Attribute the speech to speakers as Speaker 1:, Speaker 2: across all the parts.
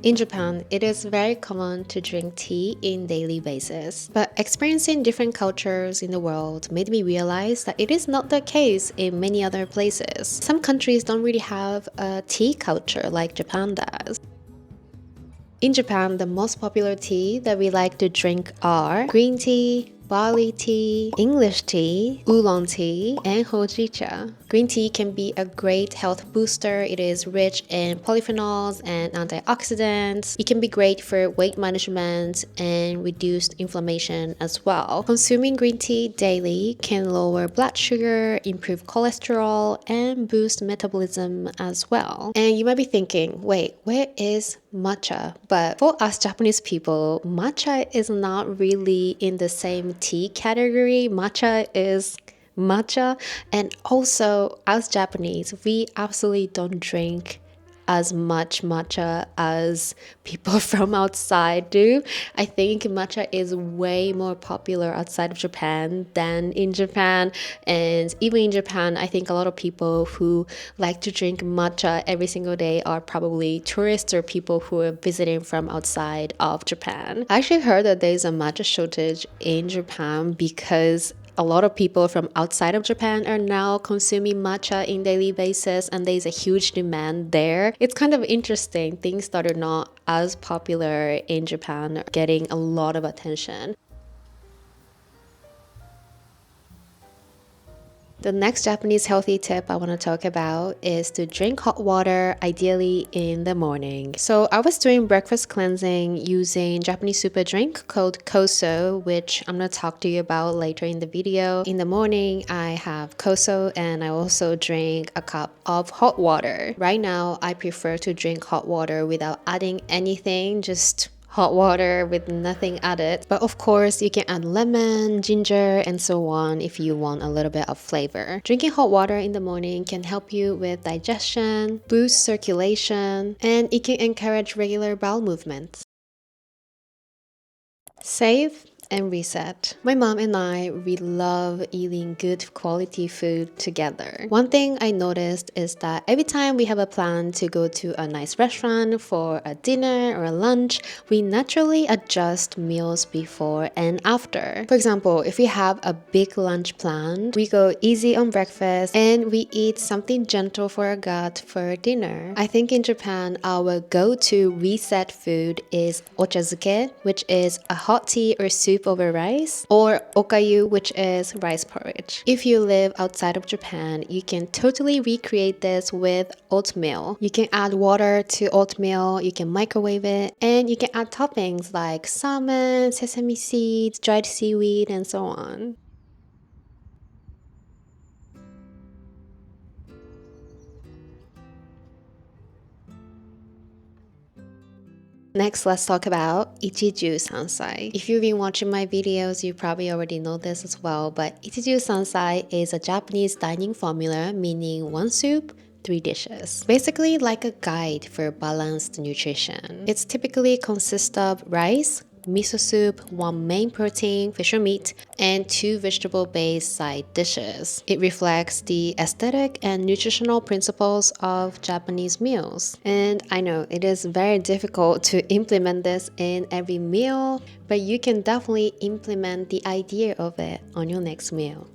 Speaker 1: In Japan, it is very common to drink tea in daily basis. But experiencing different cultures in the world made me realize that it is not the case in many other places. Some countries don't really have a tea culture like Japan does. In Japan, the most popular tea that we like to drink are green tea, barley tea, English tea, oolong tea, and hojicha. Green tea can be a great health booster. It is rich in polyphenols and antioxidants. It can be great for weight management and reduced inflammation as well. Consuming green tea daily can lower blood sugar, improve cholesterol, and boost metabolism as well. And you might be thinking, wait, where is matcha? But for us Japanese people, matcha is not really in the same tea category. Matcha is matcha, and also as Japanese, we absolutely don't drink as much matcha as people from outside do. I think matcha is way more popular outside of Japan than in Japan. And even in Japan, I think a lot of people who like to drink matcha every single day are probably tourists or people who are visiting from outside of Japan. I actually heard that there's a matcha shortage in Japan because a lot of people from outside of Japan are now consuming matcha in daily basis, and there's a huge demand there. It's kind of interesting. Things that are not as popular in Japan are getting a lot of attention. The next Japanese healthy tip I want to talk about is to drink hot water, ideally in the morning. So I was doing breakfast cleansing using Japanese super drink called Koso, which I'm going to talk to you about later in the video. In the morning, I have Koso and I also drink a cup of hot water. Right now, I prefer to drink hot water without adding anything, just hot water with nothing added. But of course, you can add lemon, ginger, and so on if you want a little bit of flavor. Drinking hot water in the morning can help you with digestion, boost circulation, and it can encourage regular bowel movements. Save and reset. My mom and I, we love eating good quality food together. One thing I noticed is that every time we have a plan to go to a nice restaurant for a dinner or a lunch, we naturally adjust meals before and after. For example, if we have a big lunch planned, we go easy on breakfast and we eat something gentle for our gut for dinner. I think in Japan, our go-to reset food is ochazuke, which is a hot tea or soup over rice, or okayu, which is rice porridge. If you live outside of Japan, you can totally recreate this with oatmeal. You can add water to oatmeal, you can microwave it, and you can add toppings like salmon, sesame seeds, dried seaweed, and so on. Next, let's talk about Ichu Sansai. If you've been watching my videos, you probably already know this as well, but Ichu Sansai is a Japanese dining formula meaning one soup, 3 dishes. Basically like a guide for balanced nutrition. It's typically consists of rice, miso soup, one main protein, fish or meat, and 2 vegetable-based side dishes. It reflects the aesthetic and nutritional principles of Japanese meals. And I know it is very difficult to implement this in every meal, but you can definitely implement the idea of it on your next meal.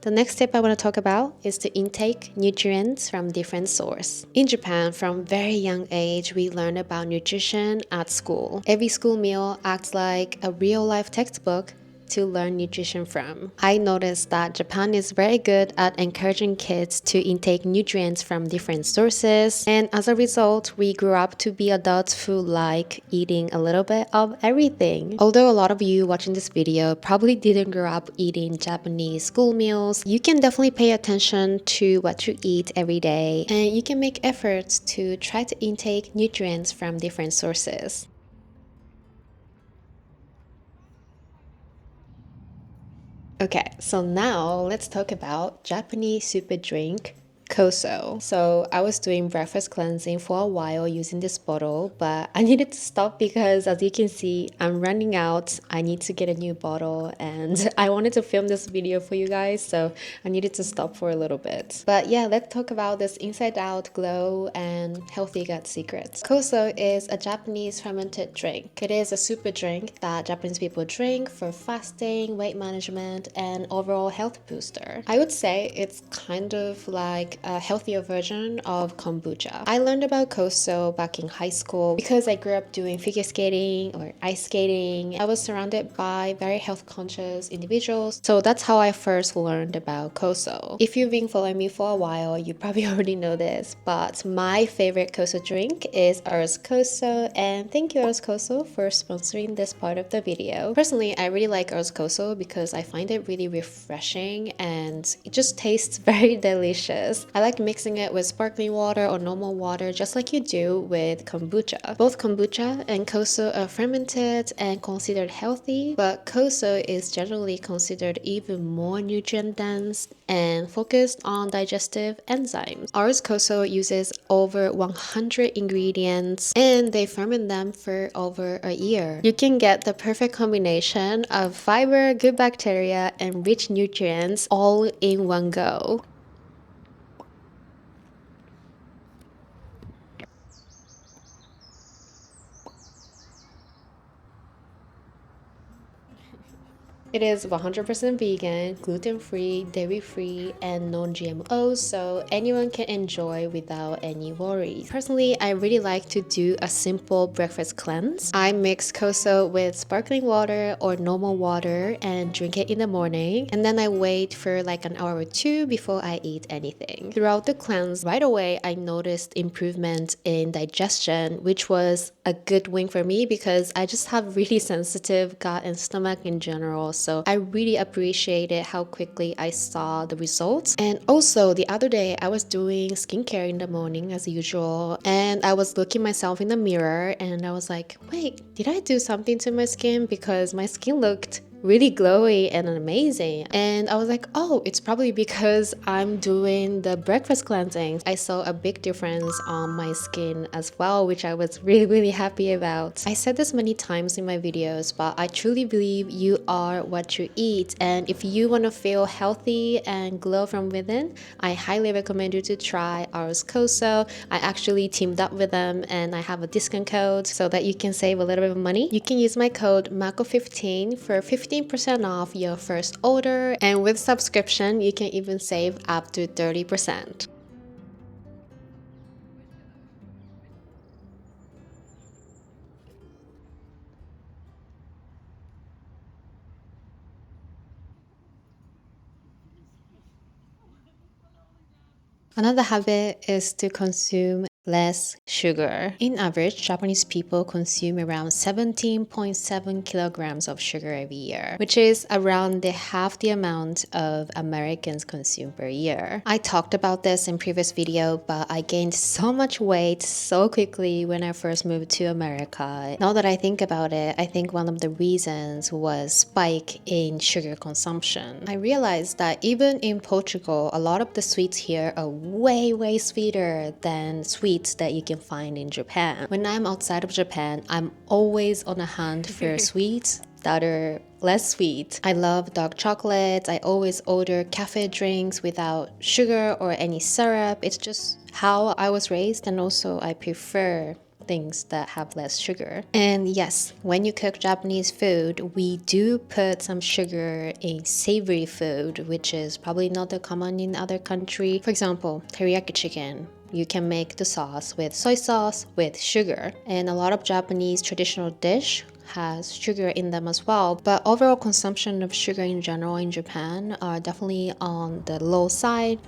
Speaker 1: The next tip I want to talk about is to intake nutrients from different sources. In Japan, from very young age, we learn about nutrition at school. Every school meal acts like a real-life textbook to learn nutrition from. I noticed that Japan is very good at encouraging kids to intake nutrients from different sources, and as a result, we grew up to be adults who like eating a little bit of everything. Although a lot of you watching this video probably didn't grow up eating Japanese school meals, you can definitely pay attention to what you eat every day, and you can make efforts to try to intake nutrients from different sources. Okay, so now let's talk about Japanese super drink Koso. So I was doing breakfast cleansing for a while using this bottle, but I needed to stop because as you can see, I'm running out. I need to get a new bottle and I wanted to film this video for you guys, so I needed to stop for a little bit. But yeah, let's talk about this inside out glow and healthy gut secrets. Koso is a Japanese fermented drink. It is a super drink that Japanese people drink for fasting, weight management, and overall health booster. I would say it's kind of like a healthier version of kombucha. I learned about Koso back in high school because I grew up doing figure skating or ice skating. I was surrounded by very health conscious individuals, so that's how I first learned about Koso. If you've been following me for a while, you probably already know this, but my favorite Koso drink is Earth's Koso, and thank you Earth's Koso for sponsoring this part of the video. Personally, I really like Earth's Koso because I find it really refreshing and it just tastes very delicious. I like mixing it with sparkling water or normal water just like you do with kombucha. Both kombucha and Koso are fermented and considered healthy, but Koso is generally considered even more nutrient dense and focused on digestive enzymes. Ours Koso uses over 100 ingredients and they ferment them for over a year. You can get the perfect combination of fiber, good bacteria, and rich nutrients all in one go. It is 100% vegan, gluten-free, dairy-free, and non-GMO, so anyone can enjoy without any worries. Personally, I really like to do a simple breakfast cleanse. I mix Koso with sparkling water or normal water and drink it in the morning, and then I wait for like an hour or two before I eat anything. Throughout the cleanse, right away I noticed improvement in digestion, which was a good win for me because I just have really sensitive gut and stomach in general. So I really appreciated how quickly I saw the results. And also the other day I was doing skincare in the morning as usual, and I was looking myself in the mirror and I was like, wait, did I do something to my skin? Because my skin looked really glowy and amazing. And I was like, oh, it's probably because I'm doing the breakfast cleansing. I saw a big difference on my skin as well, which I was really happy about. I said this many times in my videos, but I truly believe you are what you eat. And if you want to feel healthy and glow from within, I highly recommend you to try ours Koso. I actually teamed up with them and I have a discount code so that you can save a little bit of money. You can use my code MAKO15 for 15% off your first order, and with subscription you can even save up to 30%. Another habit is to consume less sugar. In average, Japanese people consume around 17.7 kilograms of sugar every year, which is around half the amount of Americans consume per year. I talked about this in previous video, but I gained so much weight so quickly when I first moved to America. Now that I think about it, I think one of the reasons was spike in sugar consumption. I realized that even in Portugal, a lot of the sweets here are way sweeter than sweets that you can find in Japan. When I'm outside of Japan, I'm always on a hunt for sweets that are less sweet. I love dark chocolates. I always order cafe drinks without sugar or any syrup. It's just how I was raised, and also I prefer things that have less sugar. And yes, when you cook Japanese food, we do put some sugar in savory food, which is probably not that common in other country. For example, teriyaki chicken. You can make the sauce with soy sauce with sugar. And a lot of Japanese traditional dish has sugar in them as well. But overall consumption of sugar in general in Japan are definitely on the low side.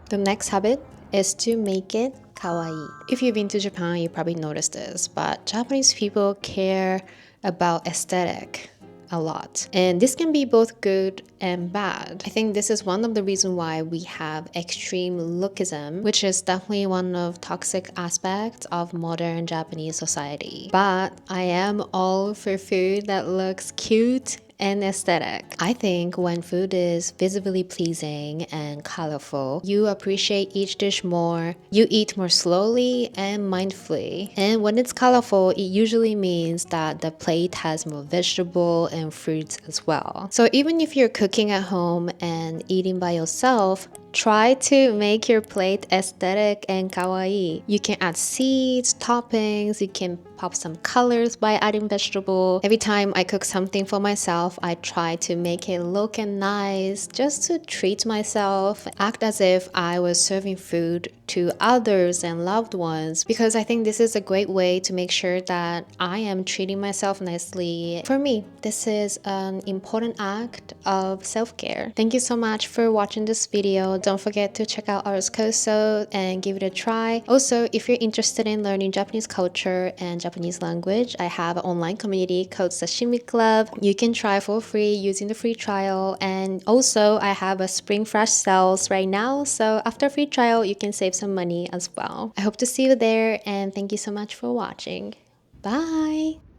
Speaker 1: The next habit is to make it kawaii. If you've been to Japan, you probably noticed this, but Japanese people care about aesthetic a lot. And this can be both good and bad. I think this is one of the reasons why we have extreme lookism, which is definitely one of toxic aspects of modern Japanese society. But I am all for food that looks cute and aesthetic. I think when food is visibly pleasing and colorful, you appreciate each dish more, you eat more slowly and mindfully. And when it's colorful, it usually means that the plate has more vegetable and fruits as well. So even if you're cooking at home and eating by yourself, try to make your plate aesthetic and kawaii. You can add seeds, toppings, you can pop some colors by adding vegetable. Every time I cook something for myself, I try to make it look and nice just to treat myself, act as if I was serving food to others and loved ones, because I think this is a great way to make sure that I am treating myself nicely. For me, this is an important act of self-care. Thank you so much for watching this video. Don't forget to check out our Koso and give it a try. Also, if you're interested in learning Japanese culture and Japanese language, I have an online community called Sashimi Club. You can try for free using the free trial. And also, I have a spring fresh sales right now. So after free trial, you can save some money as well. I hope to see you there, and thank you so much for watching. Bye!